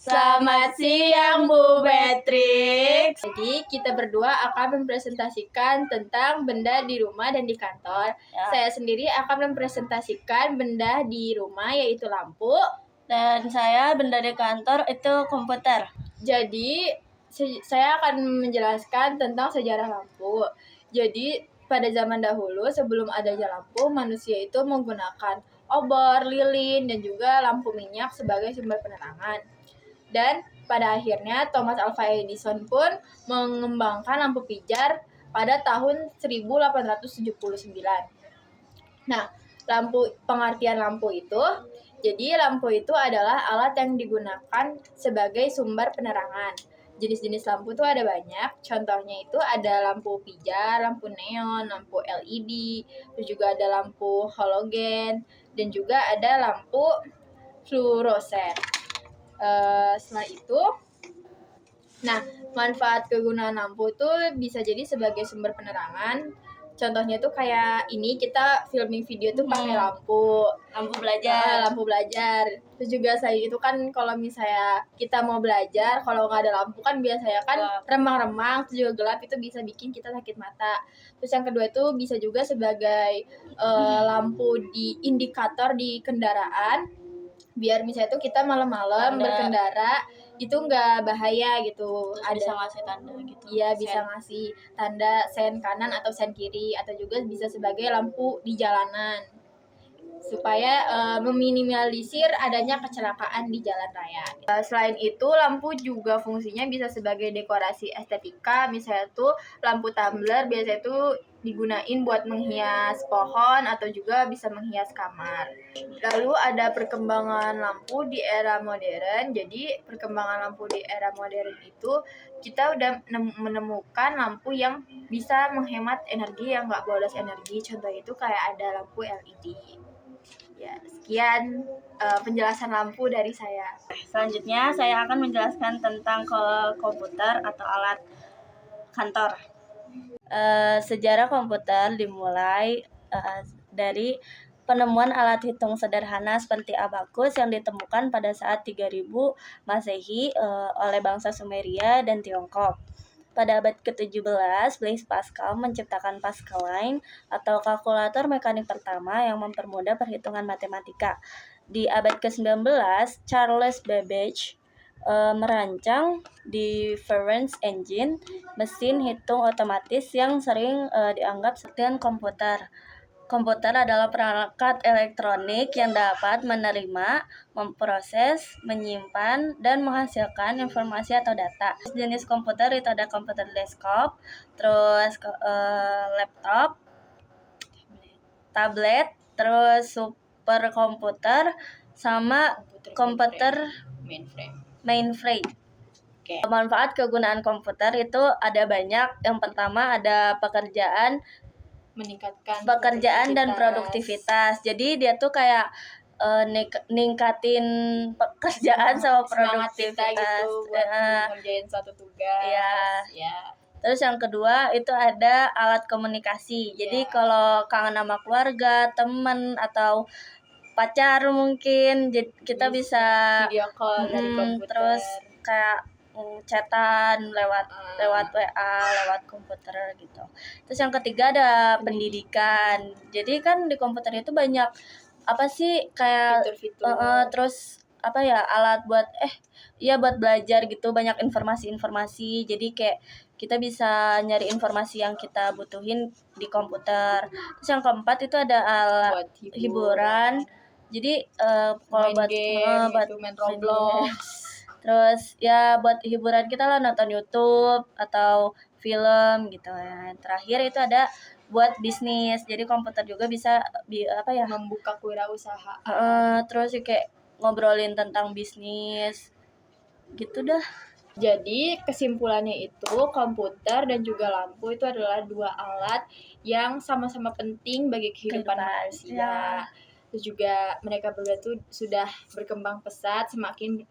Selamat siang Bu Beatrix. Jadi kita berdua akan mempresentasikan tentang benda di rumah dan di kantor. Saya sendiri akan mempresentasikan benda di rumah yaitu lampu. Dan saya benda di kantor itu komputer. Jadi saya akan menjelaskan tentang sejarah lampu. Jadi pada zaman dahulu sebelum adanya lampu, manusia itu menggunakan obor, lilin, dan juga lampu minyak sebagai sumber penerangan. Dan pada akhirnya Thomas Alva Edison pun mengembangkan lampu pijar pada tahun 1879. Nah, pengertian lampu itu, jadi lampu itu adalah alat yang digunakan sebagai sumber penerangan. Jenis-jenis lampu itu ada banyak, contohnya itu ada lampu pijar, lampu neon, lampu LED, terus juga ada lampu halogen, dan juga ada lampu fluoresan. Setelah itu, nah manfaat kegunaan lampu itu bisa jadi sebagai sumber penerangan. Contohnya tuh kayak ini, kita filming video tuh pakai lampu belajar. Terus juga saya itu kan kalau misalnya kita mau belajar, kalau nggak ada lampu kan biasanya kan remang-remang, terus juga gelap, itu bisa bikin kita sakit mata. Terus yang kedua itu bisa juga sebagai lampu di indikator di kendaraan, biar misalnya tuh kita malam-malam berkendara itu nggak bahaya gitu. Bisa ngasih tanda gitu. Iya, bisa ngasih tanda sen kanan atau sen kiri, atau juga bisa sebagai lampu di jalanan supaya meminimalisir adanya kecelakaan di jalan raya. Selain itu, lampu juga fungsinya bisa sebagai dekorasi estetika. Misalnya tuh lampu tumbler biasanya tuh digunain buat menghias pohon atau juga bisa menghias kamar. Lalu ada perkembangan lampu di era modern. Jadi perkembangan lampu di era modern itu kita udah menemukan lampu yang bisa menghemat energi, yang nggak boros energi. Contoh itu kayak ada lampu LED. Ya, sekian penjelasan lampu dari saya. Selanjutnya saya akan menjelaskan tentang komputer atau alat kantor. Sejarah komputer dimulai dari penemuan alat hitung sederhana seperti abakus yang ditemukan pada saat 3000 Masehi oleh bangsa Sumeria dan Tiongkok. Pada abad ke-17, Blaise Pascal menciptakan Pascaline atau kalkulator mekanik pertama yang mempermudah perhitungan matematika. Di abad ke-19, Charles Babbage merancang difference engine, mesin hitung otomatis yang sering dianggap seperti komputer. Komputer adalah perangkat elektronik yang dapat menerima, memproses, menyimpan, dan menghasilkan informasi atau data. Jenis komputer itu ada komputer desktop, terus laptop, tablet, terus superkomputer, sama komputer mainframe. Manfaat kegunaan komputer itu ada banyak. Yang pertama ada Meningkatkan pekerjaan dan produktivitas. Jadi dia tuh kayak ningkatin pekerjaan sama produktivitas gitu buat ngerjain suatu tugas. Ya. Terus yang kedua itu ada alat komunikasi. Jadi kalau kangen sama keluarga, teman atau pacar mungkin, kita bisa video call dari komputer. Terus kayak chatan lewat WA, lewat komputer gitu. Terus yang ketiga ada pendidikan. Jadi kan di komputer itu banyak apa sih kayak fitur-fitur. Terus apa ya, alat buat buat belajar gitu, banyak informasi-informasi. Jadi kayak kita bisa nyari informasi yang kita butuhin di komputer. Terus yang keempat itu ada alat hiburan. Jadi kalau buat main Roblox. Terus ya buat hiburan kita lah, nonton YouTube atau film gitu ya. Terakhir itu ada buat bisnis. Jadi komputer juga bisa membuka kewirausahaan. Terus kayak ngobrolin tentang bisnis gitu dah. Jadi kesimpulannya itu komputer dan juga lampu itu adalah dua alat yang sama-sama penting bagi kehidupan manusia. Terus juga mereka berdua tuh sudah berkembang pesat semakin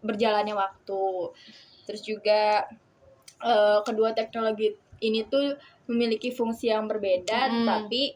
berjalannya waktu. Terus juga kedua teknologi ini tuh memiliki fungsi yang berbeda, tapi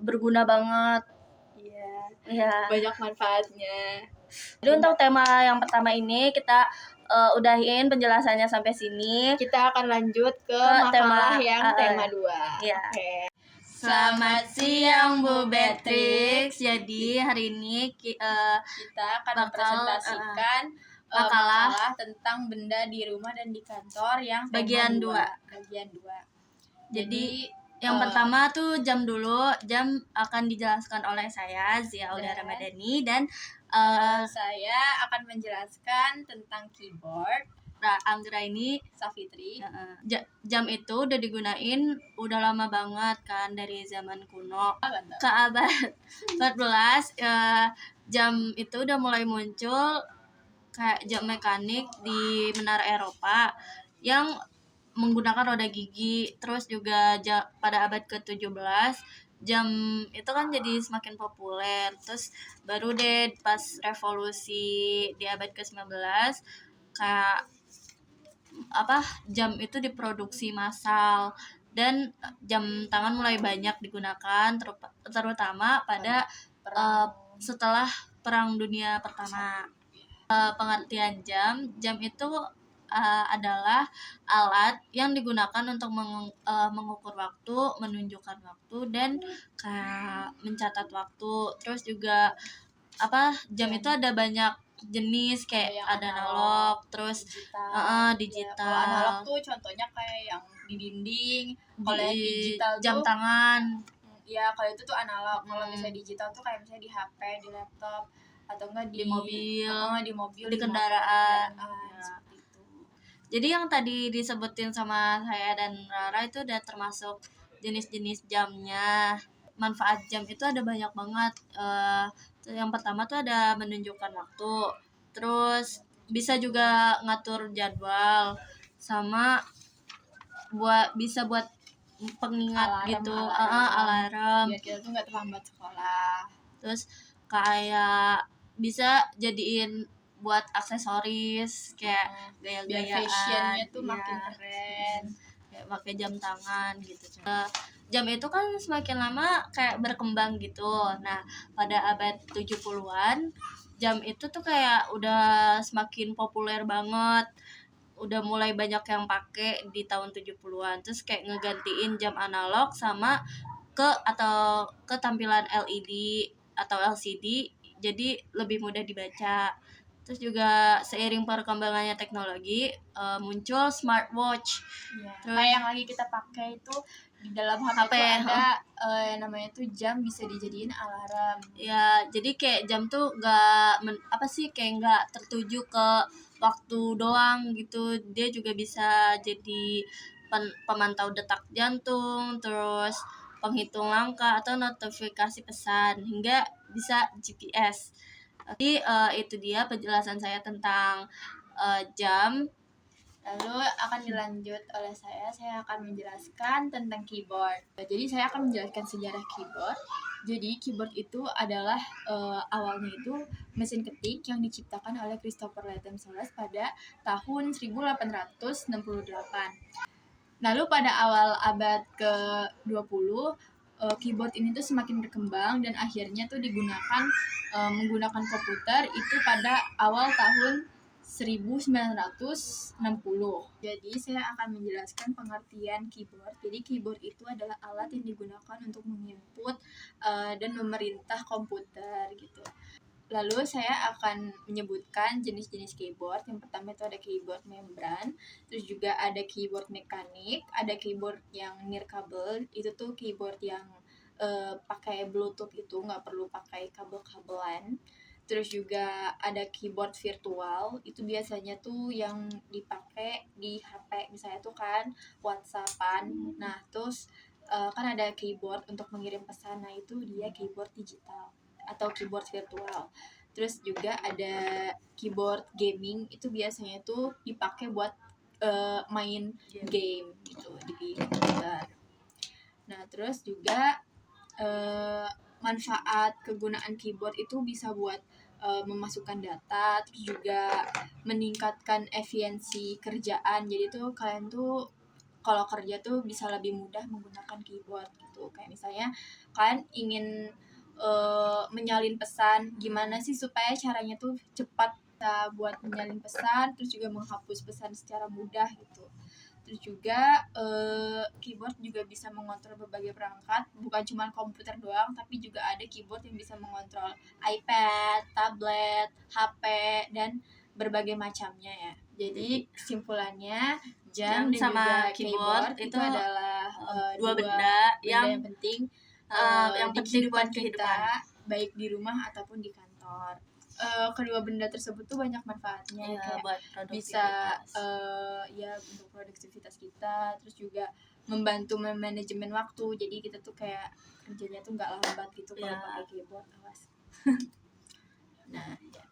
berguna banget. Iya. Banyak manfaatnya. Jadi untuk tema yang pertama ini kita udahin penjelasannya sampai sini. Kita akan lanjut ke tema makalah yang tema 2. Iya. Oke. Selamat siang Bu Beatrix. Jadi hari ini Kita akan mempresentasikan makalah tentang benda di rumah dan di kantor yang bagian 2. Bagian 2. Jadi yang pertama tuh jam dulu. Jam akan dijelaskan oleh saya Zia Aulia Ramadhani dan saya akan menjelaskan tentang keyboard. Anggra ini Safitri. Jam itu udah digunain udah lama banget kan, dari zaman kuno ke abad 14. Jam itu udah mulai muncul kayak jam mekanik di menara Eropa yang menggunakan roda gigi. Terus juga pada abad ke-17 jam itu kan jadi semakin populer. Terus baru deh pas revolusi di abad ke-19 kayak jam itu diproduksi massal dan jam tangan mulai banyak digunakan, terutama pada setelah Perang Dunia Pertama. Pengertian jam itu adalah alat yang digunakan untuk mengukur waktu, menunjukkan waktu, dan mencatat waktu. Terus juga jam itu ada banyak jenis, kayak ada analog, terus digital. Kalau analog tuh contohnya kayak yang di dinding. Kalau yang digital jam tuh tangan. Ya, kalau itu tuh analog. Kalau misalnya digital tuh kayak misalnya di HP, di laptop, atau enggak di mobil, di kendaraan. Seperti itu. Jadi yang tadi disebutin sama saya dan Rara itu udah termasuk jenis-jenis jamnya. Manfaat jam itu ada banyak banget. Yang pertama tuh ada menunjukkan waktu, terus bisa juga ngatur jadwal, sama bisa buat pengingat alarm biar kita tuh nggak terlambat sekolah. Terus kayak bisa jadiin buat aksesoris, kayak gaya-gayaan, biar fashionnya tuh makin keren, kayak pakai jam tangan gitu. Jam itu kan semakin lama kayak berkembang gitu. Nah, pada abad 70-an jam itu tuh kayak udah semakin populer banget. Udah mulai banyak yang pakai di tahun 70-an. Terus kayak ngegantiin jam analog sama ke tampilan LED atau LCD, jadi lebih mudah dibaca. Terus juga seiring perkembangannya teknologi muncul smartwatch. Terus kayak yang lagi kita pakai itu di dalam HP itu ada namanya tuh jam, bisa dijadiin alarm. Ya, jadi kayak jam tuh kayak nggak tertuju ke waktu doang gitu. Dia juga bisa jadi pemantau detak jantung, terus penghitung langkah atau notifikasi pesan, hingga bisa GPS. Jadi itu dia penjelasan saya tentang jam. Lalu akan dilanjut oleh saya akan menjelaskan tentang keyboard. Jadi saya akan menjelaskan sejarah keyboard. Jadi keyboard itu adalah awalnya itu mesin ketik yang diciptakan oleh Christopher Latham Soles pada tahun 1868. Lalu pada awal abad ke-20 keyboard ini tuh semakin berkembang dan akhirnya tuh digunakan menggunakan komputer itu pada awal tahun 1960. Jadi saya akan menjelaskan pengertian keyboard. Jadi keyboard itu adalah alat yang digunakan untuk menginput dan memerintah komputer gitu. Lalu saya akan menyebutkan jenis-jenis keyboard. Yang pertama itu ada keyboard membran, terus juga ada keyboard mekanik, ada keyboard yang nirkabel, itu tuh keyboard yang pakai bluetooth, itu nggak perlu pakai kabel-kabelan. Terus juga ada keyboard virtual, itu biasanya tuh yang dipakai di HP, misalnya tuh kan WhatsAppan. Nah, terus kan ada keyboard untuk mengirim pesan, nah itu dia keyboard digital atau keyboard virtual. Terus juga ada keyboard gaming, itu biasanya tuh dipakai buat main game gitu di komputer. Nah, terus juga manfaat kegunaan keyboard itu bisa buat memasukkan data, terus juga meningkatkan efisiensi kerjaan. Jadi tuh kalian tuh kalau kerja tuh bisa lebih mudah menggunakan keyboard gitu. Kayak misalnya kalian ingin menyalin pesan, gimana sih supaya caranya tuh cepat kita buat menyalin pesan, terus juga menghapus pesan secara mudah gitu. Terus juga keyboard juga bisa mengontrol berbagai perangkat, bukan cuma komputer doang, tapi juga ada keyboard yang bisa mengontrol iPad, tablet, HP, dan berbagai macamnya ya. Jadi kesimpulannya jam dan sama juga keyboard keyboard itu itu adalah dua benda yang penting yang di penting buat kehidupan kita, baik di rumah ataupun di kantor. Kedua benda tersebut tuh banyak manfaatnya, ya, kayak buat bisa produktivitas. ya untuk produktivitas kita, terus juga membantu manajemen waktu, jadi kita tuh kayak kerjanya tuh nggak lambat gitu kalau Ya. pakai keyboard. Awas. Nah ya.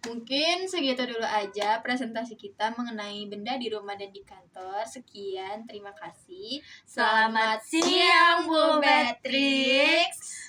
Mungkin segitu dulu aja presentasi kita mengenai benda di rumah dan di kantor. Sekian, terima kasih. Selamat siang Bu Beatrix.